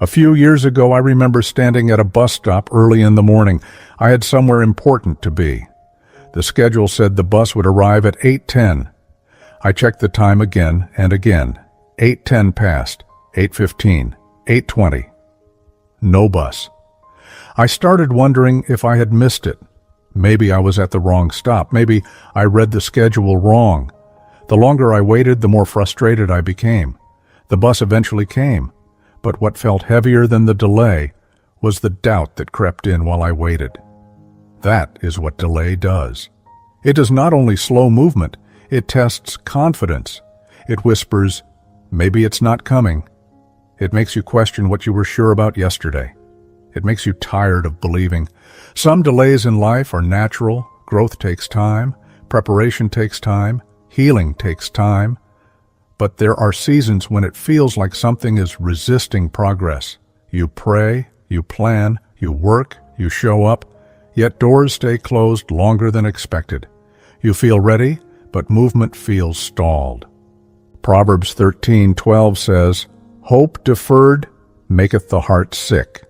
A few years ago, I remember standing at a bus stop early in the morning. I had somewhere important to be. The schedule said the bus would arrive at 8:10. I checked the time again and again. 8:10 passed, 8:15, 8:20. No bus. I started wondering if I had missed it. Maybe I was at the wrong stop. Maybe I read the schedule wrong. The longer I waited, the more frustrated I became. The bus eventually came, but what felt heavier than the delay was the doubt that crept in while I waited. That is what delay does. It does not only slow movement, it tests confidence. It whispers, maybe it's not coming. It makes you question what you were sure about yesterday. It makes you tired of believing. Some delays in life are natural. Growth takes time. Preparation takes time. Healing takes time. But there are seasons when it feels like something is resisting progress. You pray, you plan, you work, you show up, yet doors stay closed longer than expected. You feel ready, but movement feels stalled. Proverbs 13:12 says, "Hope deferred maketh the heart sick."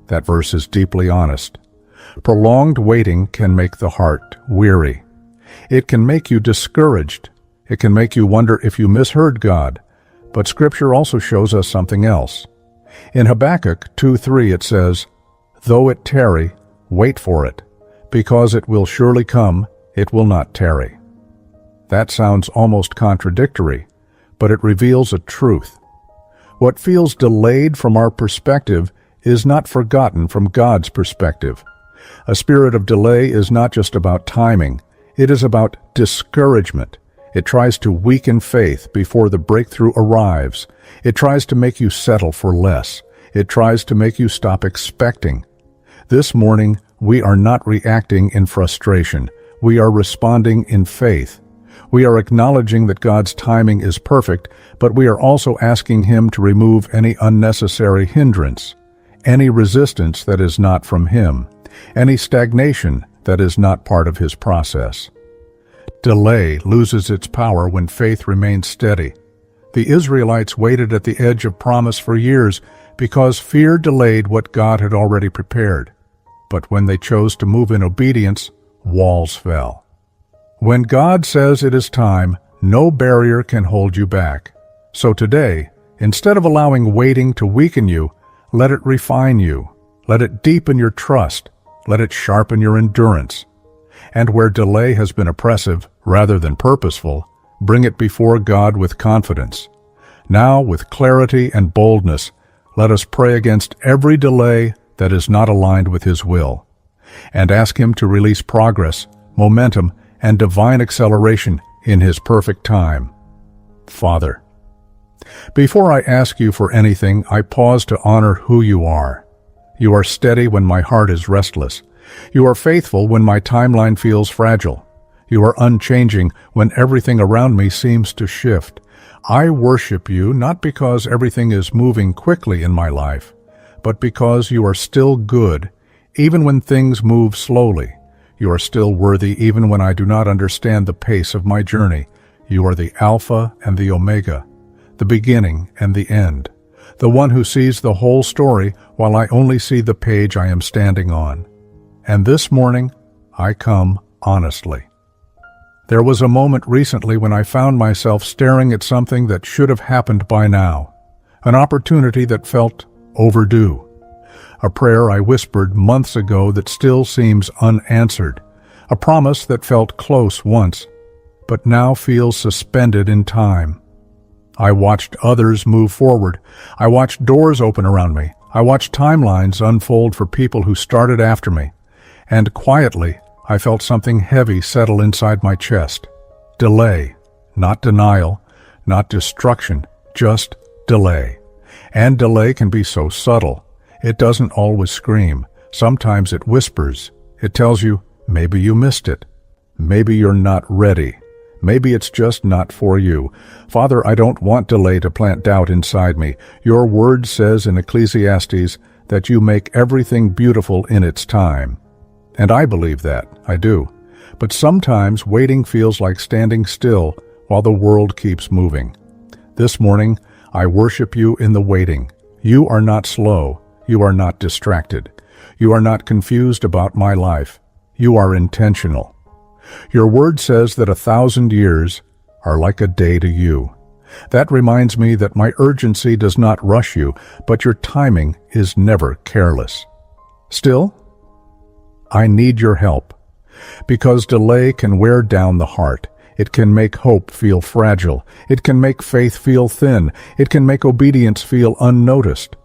That verse is deeply honest. Prolonged waiting can make the heart weary. It can make you discouraged. It can make you wonder if you misheard God. But Scripture also shows us something else. In Habakkuk 2:3 it says, "Though it tarry, wait for it, because it will surely come, it will not tarry." That sounds almost contradictory, but it reveals a truth. What feels delayed from our perspective is not forgotten from God's perspective. A spirit of delay is not just about timing. It is about discouragement. It tries to weaken faith before the breakthrough arrives. It tries to make you settle for less. It tries to make you stop expecting. This morning, we are not reacting in frustration. We are responding in faith. We are acknowledging that God's timing is perfect, but we are also asking Him to remove any unnecessary hindrance, any resistance that is not from Him, any stagnation that is not part of His process. Delay loses its power when faith remains steady. The Israelites waited at the edge of promise for years because fear delayed what God had already prepared. But when they chose to move in obedience, walls fell. When God says it is time, no barrier can hold you back. So today, instead of allowing waiting to weaken you, let it refine you. Let it deepen your trust. Let it sharpen your endurance. And where delay has been oppressive rather than purposeful, bring it before God with confidence. Now, with clarity and boldness, let us pray against every delay that is not aligned with His will, and ask Him to release progress, momentum, and divine acceleration in His perfect time. Father, before I ask You for anything, I pause to honor who You are. You are steady when my heart is restless. You are faithful when my timeline feels fragile. You are unchanging when everything around me seems to shift. I worship You not because everything is moving quickly in my life, but because You are still good, even when things move slowly. You are still worthy even when I do not understand the pace of my journey. You are the Alpha and the Omega, the beginning and the end, the one who sees the whole story while I only see the page I am standing on. And this morning, I come honestly. There was a moment recently when I found myself staring at something that should have happened by now, an opportunity that felt overdue, a prayer I whispered months ago that still seems unanswered, a promise that felt close once, but now feels suspended in time. I watched others move forward. I watched doors open around me. I watched timelines unfold for people who started after me. And quietly, I felt something heavy settle inside my chest. Delay, not denial, not destruction, just delay. And delay can be so subtle. It doesn't always scream. Sometimes it whispers. It tells you, maybe you missed it. Maybe you're not ready. Maybe it's just not for you. Father, I don't want delay to plant doubt inside me. Your word says in Ecclesiastes that You make everything beautiful in its time. And I believe that, I do. But sometimes waiting feels like standing still while the world keeps moving. This morning, I worship You in the waiting. You are not slow. You are not distracted. You are not confused about my life. You are intentional. Your word says that 1,000 years are like a day to you. That reminds me that my urgency does not rush you, but your timing is never careless. Still, I need your help, because delay can wear down the heart. It can make hope feel fragile. It can make faith feel thin. It can make obedience feel unnoticed.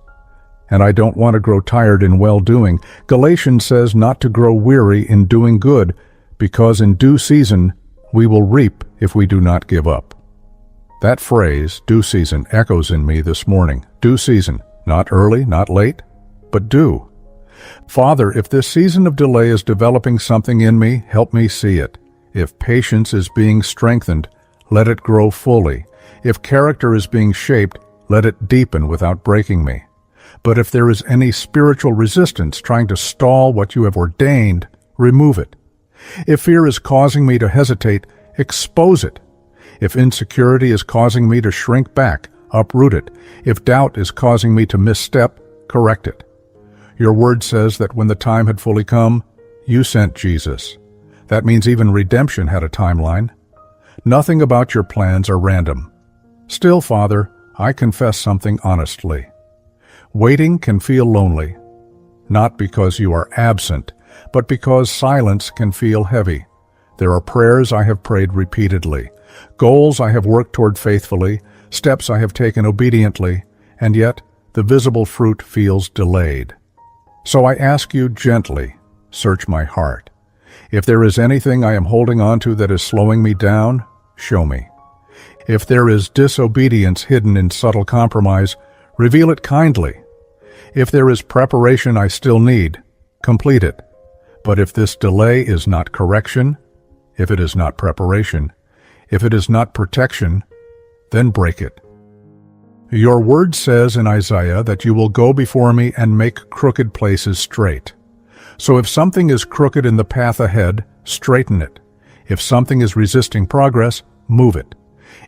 And I don't want to grow tired in well-doing. Galatians says not to grow weary in doing good, because in due season we will reap if we do not give up. That phrase, due season, echoes in me this morning. Due season, not early, not late, but due. Father, if this season of delay is developing something in me, help me see it. If patience is being strengthened, let it grow fully. If character is being shaped, let it deepen without breaking me. But if there is any spiritual resistance trying to stall what you have ordained, remove it. If fear is causing me to hesitate, expose it. If insecurity is causing me to shrink back, uproot it. If doubt is causing me to misstep, correct it. Your word says that when the time had fully come, you sent Jesus. That means even redemption had a timeline. Nothing about your plans are random. Still, Father, I confess something honestly. Waiting can feel lonely, not because you are absent, but because silence can feel heavy. There are prayers I have prayed repeatedly, goals I have worked toward faithfully, steps I have taken obediently, and yet the visible fruit feels delayed. So I ask you gently, search my heart. If there is anything I am holding on to that is slowing me down, show me. If there is disobedience hidden in subtle compromise, reveal it kindly. If there is preparation I still need, complete it. But if this delay is not correction, if it is not preparation, if it is not protection, then break it. Your word says in Isaiah that you will go before me and make crooked places straight. So if something is crooked in the path ahead, straighten it. If something is resisting progress, move it.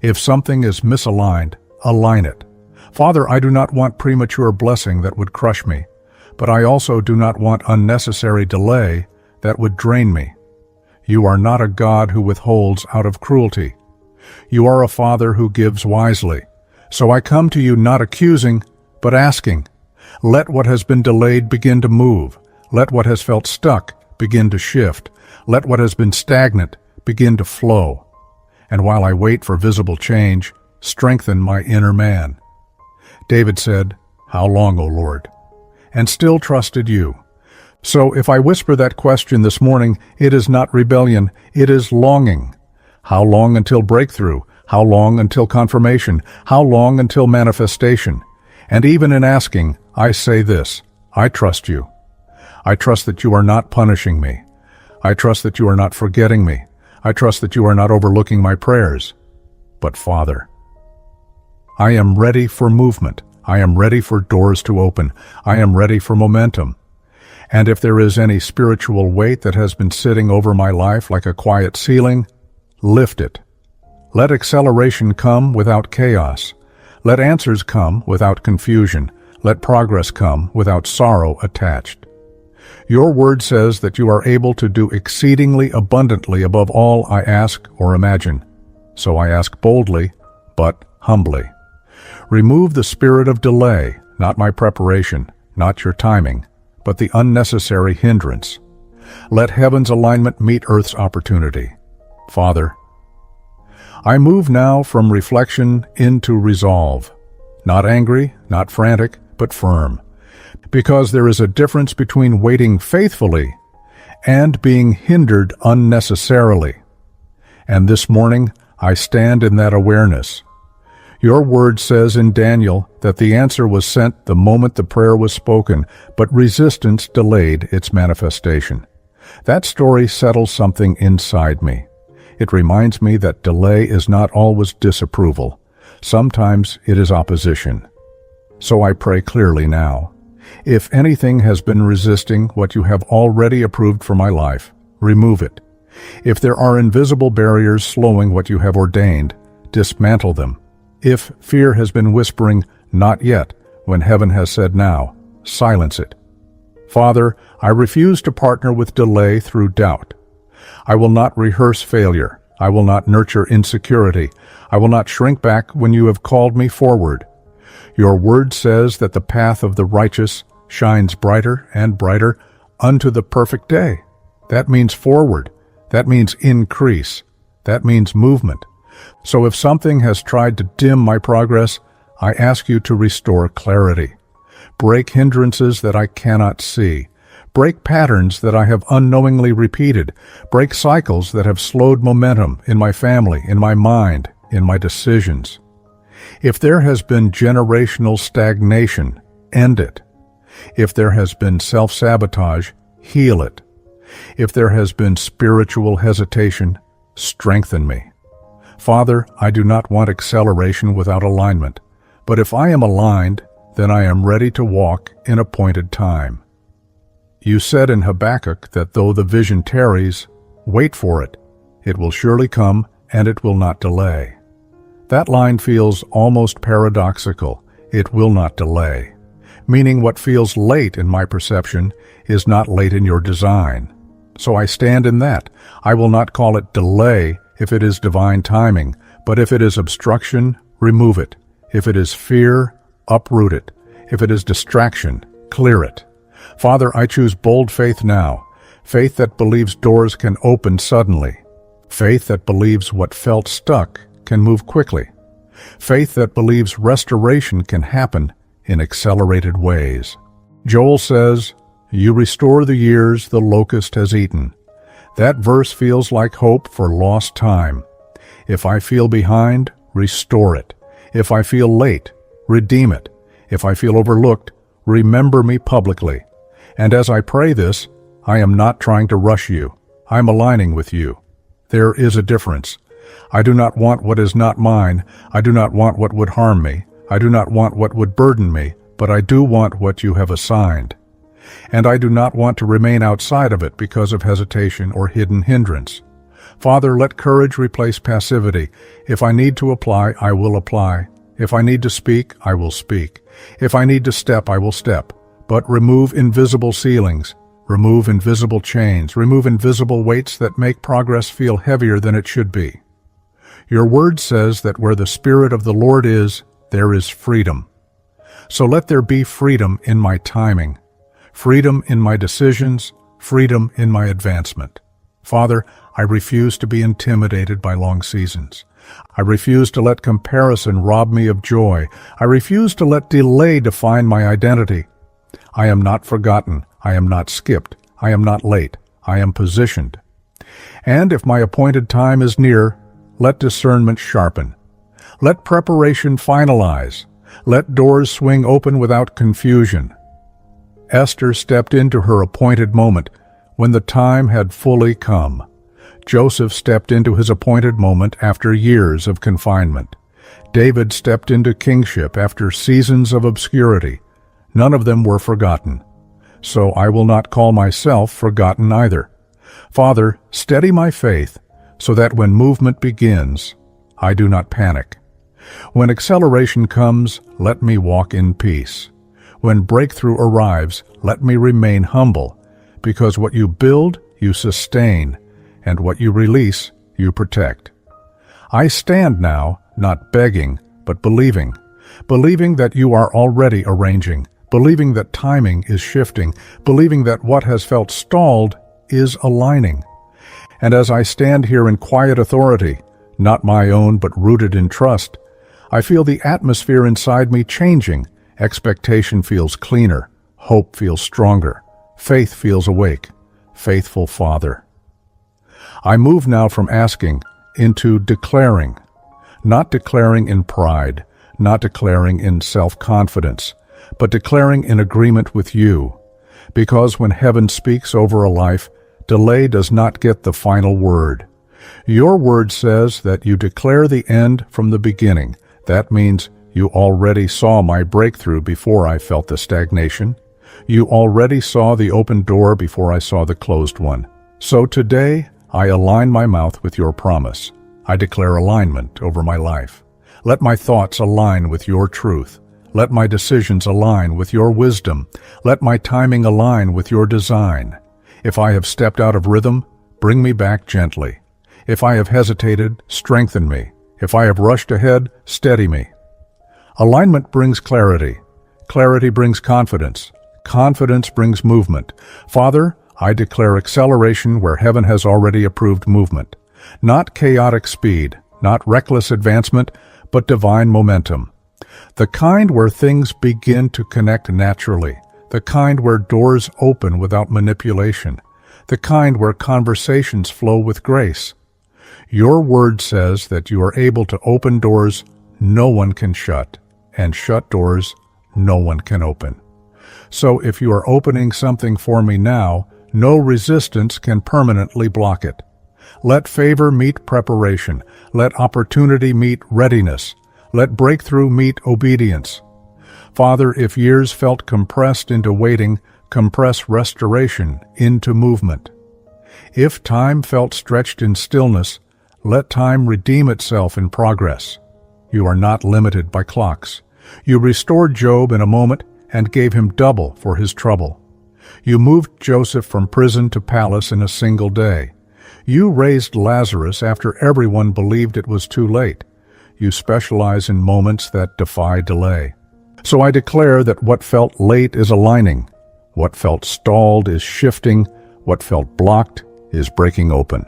If something is misaligned, align it. Father, I do not want premature blessing that would crush me, but I also do not want unnecessary delay that would drain me. You are not a God who withholds out of cruelty. You are a Father who gives wisely. So I come to you not accusing, but asking. Let what has been delayed begin to move. Let what has felt stuck begin to shift. Let what has been stagnant begin to flow. And while I wait for visible change, strengthen my inner man. David said, "How long, O Lord?" and still trusted you. So if I whisper that question this morning, it is not rebellion, it is longing. How long until breakthrough? How long until confirmation? How long until manifestation? And even in asking, I say this, I trust you. I trust that you are not punishing me. I trust that you are not forgetting me. I trust that you are not overlooking my prayers. But Father, I am ready for movement. I am ready for doors to open. I am ready for momentum. And if there is any spiritual weight that has been sitting over my life like a quiet ceiling, lift it. Let acceleration come without chaos. Let answers come without confusion. Let progress come without sorrow attached. Your word says that you are able to do exceedingly abundantly above all I ask or imagine. So I ask boldly, but humbly. Remove the spirit of delay, not my preparation, not your timing, but the unnecessary hindrance. Let heaven's alignment meet earth's opportunity. Father, I move now from reflection into resolve. Not angry, not frantic, but firm. Because there is a difference between waiting faithfully and being hindered unnecessarily. And this morning, I stand in that awareness. Your word says in Daniel that the answer was sent the moment the prayer was spoken, but resistance delayed its manifestation. That story settles something inside me. It reminds me that delay is not always disapproval. Sometimes it is opposition. So I pray clearly now. If anything has been resisting what you have already approved for my life, remove it. If there are invisible barriers slowing what you have ordained, dismantle them. If fear has been whispering, "Not yet," When heaven has said now, silence it. Father, I refuse to partner with delay through doubt. I will not rehearse failure. I will not nurture insecurity. I will not shrink back when you have called me forward. Your word says that the path of the righteous shines brighter and brighter unto the perfect day. That means forward. That means increase. That means movement. So if something has tried to dim my progress, I ask you to restore clarity. Break hindrances that I cannot see. Break patterns that I have unknowingly repeated. Break cycles that have slowed momentum in my family, in my mind, in my decisions. If there has been generational stagnation, end it. If there has been self-sabotage, heal it. If there has been spiritual hesitation, strengthen me. Father, I do not want acceleration without alignment, but if I am aligned, then I am ready to walk in appointed time. You said in Habakkuk that though the vision tarries, wait for it. It will surely come, and it will not delay. That line feels almost paradoxical. It will not delay. Meaning what feels late in my perception is not late in your design. So I stand in that. I will not call it delay if it is divine timing, but if it is obstruction, remove it. If it is fear, uproot it. If it is distraction, clear it. Father, I choose bold faith now, faith that believes doors can open suddenly, faith that believes what felt stuck can move quickly, faith that believes restoration can happen in accelerated ways. Joel says, "You restore the years the locust has eaten." That verse feels like hope for lost time. If I feel behind, restore it. If I feel late, redeem it. If I feel overlooked, remember me publicly. And as I pray this, I am not trying to rush you. I am aligning with you. There is a difference. I do not want what is not mine. I do not want what would harm me. I do not want what would burden me, but I do want what you have assigned. And I do not want to remain outside of it because of hesitation or hidden hindrance. Father, let courage replace passivity. If I need to apply, I will apply. If I need to speak, I will speak. If I need to step, I will step. But remove invisible ceilings, remove invisible chains, remove invisible weights that make progress feel heavier than it should be. Your word says that where the Spirit of the Lord is, there is freedom. So let there be freedom in my timing, freedom in my decisions, freedom in my advancement. Father, I refuse to be intimidated by long seasons. I refuse to let comparison rob me of joy. I refuse to let delay define my identity. I am not forgotten. I am not skipped. I am not late. I am positioned. And if my appointed time is near, let discernment sharpen. Let preparation finalize. Let doors swing open without confusion. Esther stepped into her appointed moment when the time had fully come. Joseph stepped into his appointed moment after years of confinement. David stepped into kingship after seasons of obscurity. None of them were forgotten. So I will not call myself forgotten either. Father, steady my faith so that when movement begins, I do not panic. When acceleration comes, let me walk in peace. When breakthrough arrives, let me remain humble, because what you build, you sustain, and what you release, you protect. I stand now, not begging, but believing that you are already arranging, believing that timing is shifting, believing that what has felt stalled is aligning. And as I stand here in quiet authority, not my own but rooted in trust, I feel the atmosphere inside me changing. Expectation feels cleaner, hope feels stronger, faith feels awake. Faithful Father. I move now from asking into declaring, not declaring in pride, not declaring in self-confidence, but declaring in agreement with you, because when heaven speaks over a life, delay does not get the final word. Your word says that you declare the end from the beginning. That means you already saw my breakthrough before I felt the stagnation. You already saw the open door before I saw the closed one. So today, I align my mouth with your promise. I declare alignment over my life. Let my thoughts align with your truth. Let my decisions align with your wisdom. Let my timing align with your design. If I have stepped out of rhythm, bring me back gently. If I have hesitated, strengthen me. If I have rushed ahead, steady me. Alignment brings clarity. Clarity brings confidence. Confidence brings movement. Father, I declare acceleration where heaven has already approved movement. Not chaotic speed, not reckless advancement, but divine momentum. The kind where things begin to connect naturally. The kind where doors open without manipulation. The kind where conversations flow with grace. Your word says that you are able to open doors no one can shut, and shut doors no one can open. So if you are opening something for me now, no resistance can permanently block it. Let favor meet preparation. Let opportunity meet readiness. Let breakthrough meet obedience. Father, if years felt compressed into waiting, compress restoration into movement. If time felt stretched in stillness, let time redeem itself in progress. You are not limited by clocks. You restored Job in a moment and gave him double for his trouble. You moved Joseph from prison to palace in a single day. You raised Lazarus after everyone believed it was too late. You specialize in moments that defy delay. So I declare that what felt late is aligning. What felt stalled is shifting. What felt blocked is breaking open.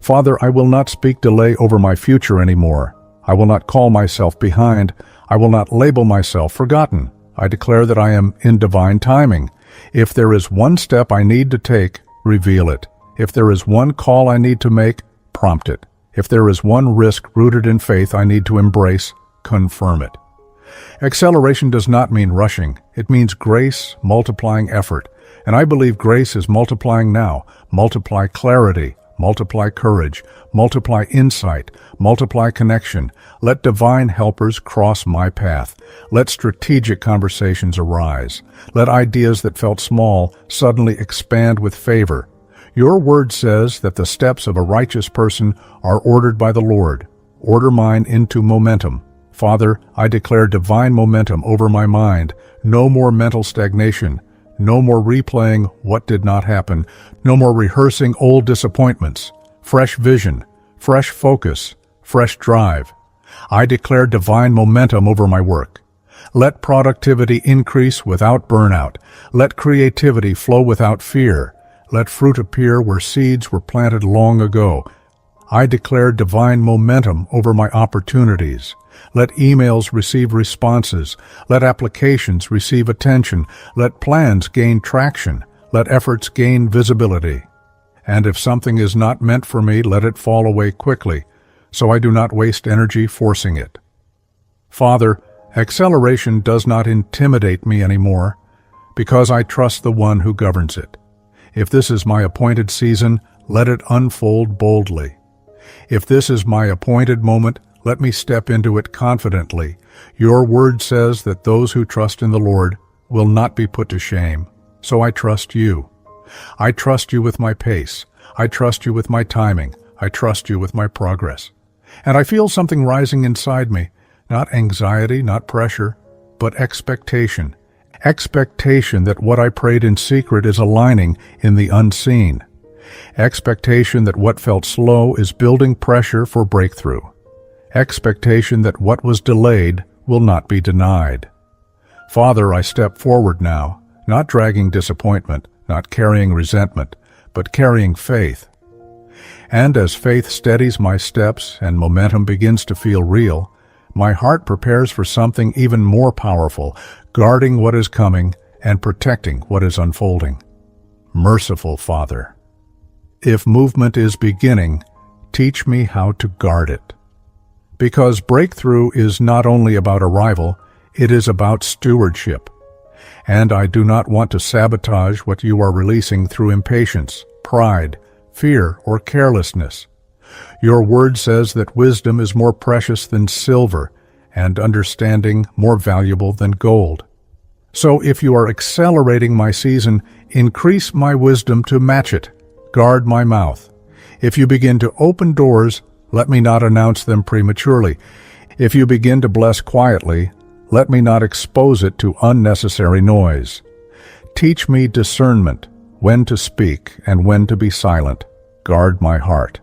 Father, I will not speak delay over my future anymore. I will not call myself behind. I will not label myself forgotten. I declare that I am in divine timing. If there is one step I need to take, reveal it. If there is one call I need to make, prompt it. If there is one risk rooted in faith I need to embrace, confirm it. Acceleration does not mean rushing. It means grace multiplying effort. And I believe grace is multiplying now. Multiply clarity, multiply courage, multiply insight, multiply connection. Let divine helpers cross my path. Let strategic conversations arise. Let ideas that felt small suddenly expand with favor. Your word says that the steps of a righteous person are ordered by the Lord. Order mine into momentum. Father, I declare divine momentum over my mind. No more mental stagnation. No more replaying what did not happen. No more rehearsing old disappointments. Fresh vision, fresh focus, fresh drive. I declare divine momentum over my work. Let productivity increase without burnout. Let creativity flow without fear. Let fruit appear where seeds were planted long ago. I declare divine momentum over my opportunities. Let emails receive responses. Let applications receive attention. Let plans gain traction. Let efforts gain visibility. And if something is not meant for me, let it fall away quickly, so I do not waste energy forcing it. Father, acceleration does not intimidate me anymore, because I trust the one who governs it. If this is my appointed season, let it unfold boldly. If this is my appointed moment, let me step into it confidently. Your word says that those who trust in the Lord will not be put to shame. So I trust you. I trust you with my pace. I trust you with my timing. I trust you with my progress. And I feel something rising inside me, not anxiety, not pressure, but expectation. Expectation that what I prayed in secret is aligning in the unseen. Expectation that what felt slow is building pressure for breakthrough. Expectation that what was delayed will not be denied. Father, I step forward now, not dragging disappointment, not carrying resentment, but carrying faith. And as faith steadies my steps and momentum begins to feel real, my heart prepares for something even more powerful, guarding what is coming and protecting what is unfolding. Merciful Father, if movement is beginning, teach me how to guard it. Because breakthrough is not only about arrival, it is about stewardship. And I do not want to sabotage what you are releasing through impatience, pride, fear, or carelessness. Your word says that wisdom is more precious than silver, and understanding more valuable than gold. So if you are accelerating my season, increase my wisdom to match it. Guard my mouth. If you begin to open doors, let me not announce them prematurely. If you begin to bless quietly, Let me not expose it to unnecessary noise. Teach me discernment, when to speak and when to be silent. Guard my heart.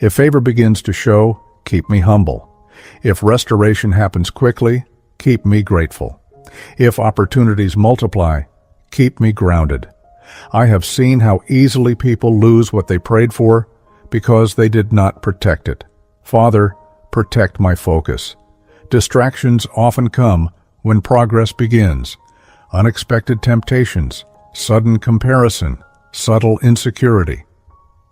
If favor begins to show, keep me humble. If restoration happens quickly, keep me grateful. If opportunities multiply, keep me grounded. I have seen how easily people lose what they prayed for because they did not protect it. Father, protect my focus. Distractions often come when progress begins. Unexpected temptations, sudden comparison, subtle insecurity.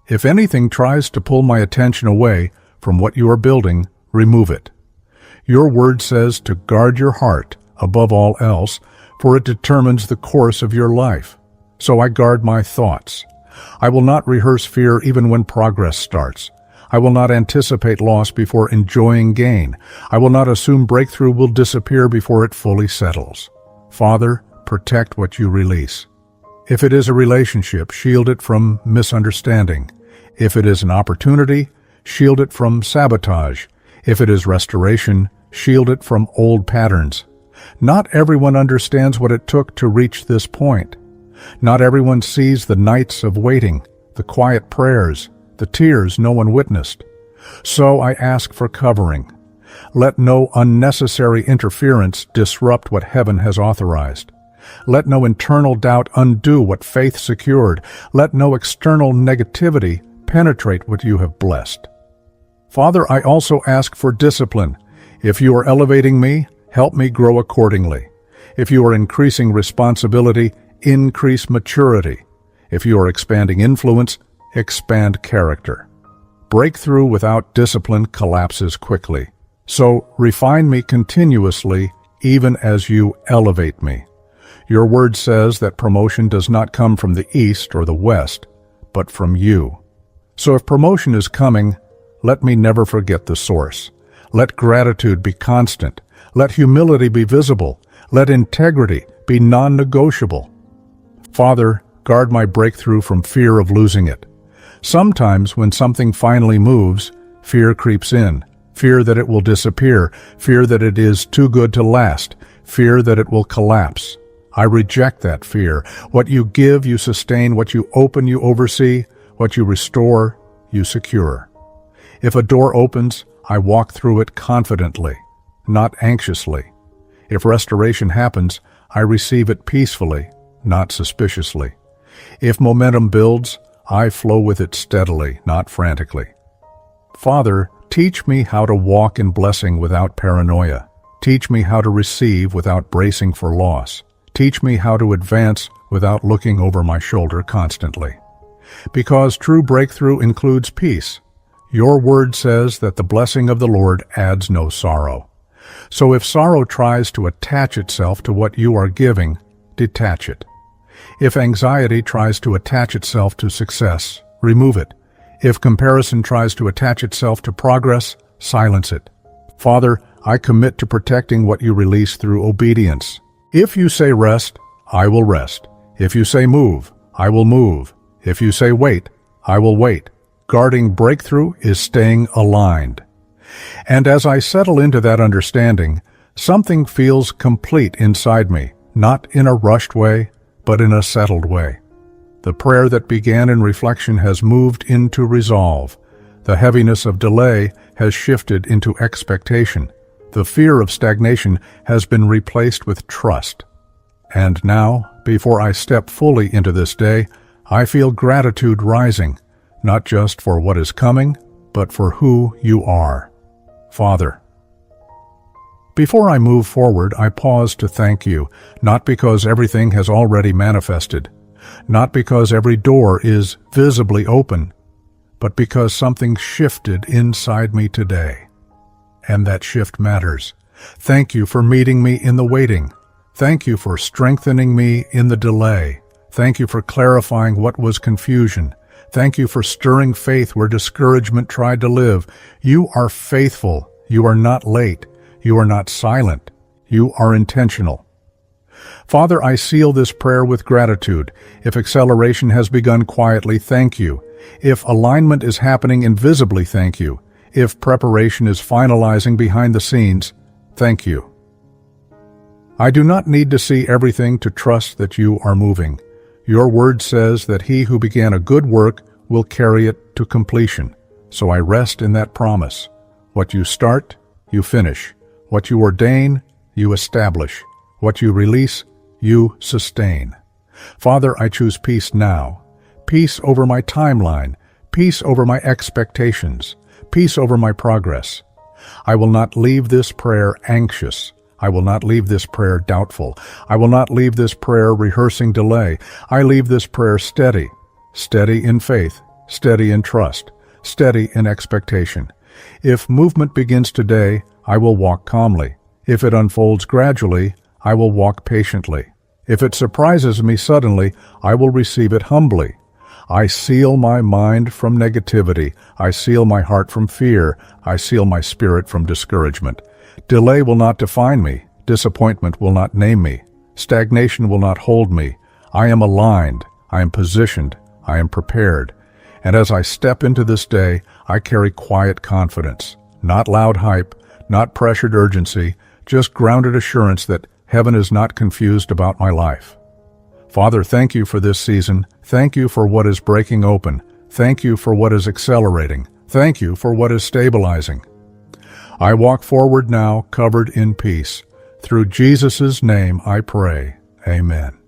If anything tries to pull my attention away from what you are building, remove it. Your word says to guard your heart above all else, for it determines the course of your life. So I guard my thoughts. I will not rehearse fear even when progress starts. I will not anticipate loss before enjoying gain. I will not assume breakthrough will disappear before it fully settles. Father, protect what you release. If it is a relationship, shield it from misunderstanding. If it is an opportunity, shield it from sabotage. If it is restoration, shield it from old patterns. Not everyone understands what it took to reach this point. Not everyone sees the nights of waiting, the quiet prayers, the tears no one witnessed. So I ask for covering. Let no unnecessary interference disrupt what heaven has authorized. Let no internal doubt undo what faith secured. Let no external negativity penetrate what you have blessed. Father, I also ask for discipline. If you are elevating me, help me grow accordingly. If you are increasing responsibility, increase maturity. If you are expanding influence, expand character. Breakthrough without discipline collapses quickly. So refine me continuously, even as you elevate me. Your word says that promotion does not come from the east or the west, but from you. So if promotion is coming, let me never forget the source. Let gratitude be constant. Let humility be visible. Let integrity be non-negotiable. Father, guard my breakthrough from fear of losing it. Sometimes when something finally moves, fear creeps in. Fear that it will disappear. Fear that it is too good to last. Fear that it will collapse. I reject that fear. What you give, you sustain. What you open, you oversee. What you restore, you secure. If a door opens, I walk through it confidently, not anxiously. If restoration happens, I receive it peacefully, not suspiciously. If momentum builds, I flow with it steadily, not frantically. Father, teach me how to walk in blessing without paranoia. Teach me how to receive without bracing for loss. Teach me how to advance without looking over my shoulder constantly. Because true breakthrough includes peace. Your word says that the blessing of the Lord adds no sorrow. So if sorrow tries to attach itself to what you are giving, detach it. If anxiety tries to attach itself to success, remove it. If comparison tries to attach itself to progress, silence it. Father, I commit to protecting what you release through obedience. If you say rest, I will rest. If you say move, I will move. If you say wait, I will wait. Guarding breakthrough is staying aligned. And as I settle into that understanding, something feels complete inside me, not in a rushed way, but in a settled way. The prayer that began in reflection has moved into resolve. The heaviness of delay has shifted into expectation. The fear of stagnation has been replaced with trust. And now, before I step fully into this day, I feel gratitude rising, not just for what is coming, but for who you are. Father. Before I move forward, I pause to thank you, not because everything has already manifested, not because every door is visibly open, but because something shifted inside me today. And that shift matters. Thank you for meeting me in the waiting. Thank you for strengthening me in the delay. Thank you for clarifying what was confusion. Thank you for stirring faith where discouragement tried to live. You are faithful. You are not late. You are not silent. You are intentional. Father, I seal this prayer with gratitude. If acceleration has begun quietly, thank you. If alignment is happening invisibly, thank you. If preparation is finalizing behind the scenes, thank you. I do not need to see everything to trust that you are moving. Your word says that he who began a good work will carry it to completion. So I rest in that promise. What you start, you finish. What you ordain, you establish. What you release, you sustain. Father, I choose peace now. Peace over my timeline. Peace over my expectations. Peace over my progress. I will not leave this prayer anxious. I will not leave this prayer doubtful. I will not leave this prayer rehearsing delay. I leave this prayer steady. Steady in faith. Steady in trust. Steady in expectation. If movement begins today, I will walk calmly. If it unfolds gradually, I will walk patiently. If it surprises me suddenly, I will receive it humbly. I seal my mind from negativity. I seal my heart from fear. I seal my spirit from discouragement. Delay will not define me. Disappointment will not name me. Stagnation will not hold me. I am aligned. I am positioned. I am prepared. And as I step into this day, I carry quiet confidence. Not loud hype, not pressured urgency, just grounded assurance that heaven is not confused about my life. Father, thank you for this season. Thank you for what is breaking open. Thank you for what is accelerating. Thank you for what is stabilizing. I walk forward now, covered in peace. Through Jesus' name I pray. Amen.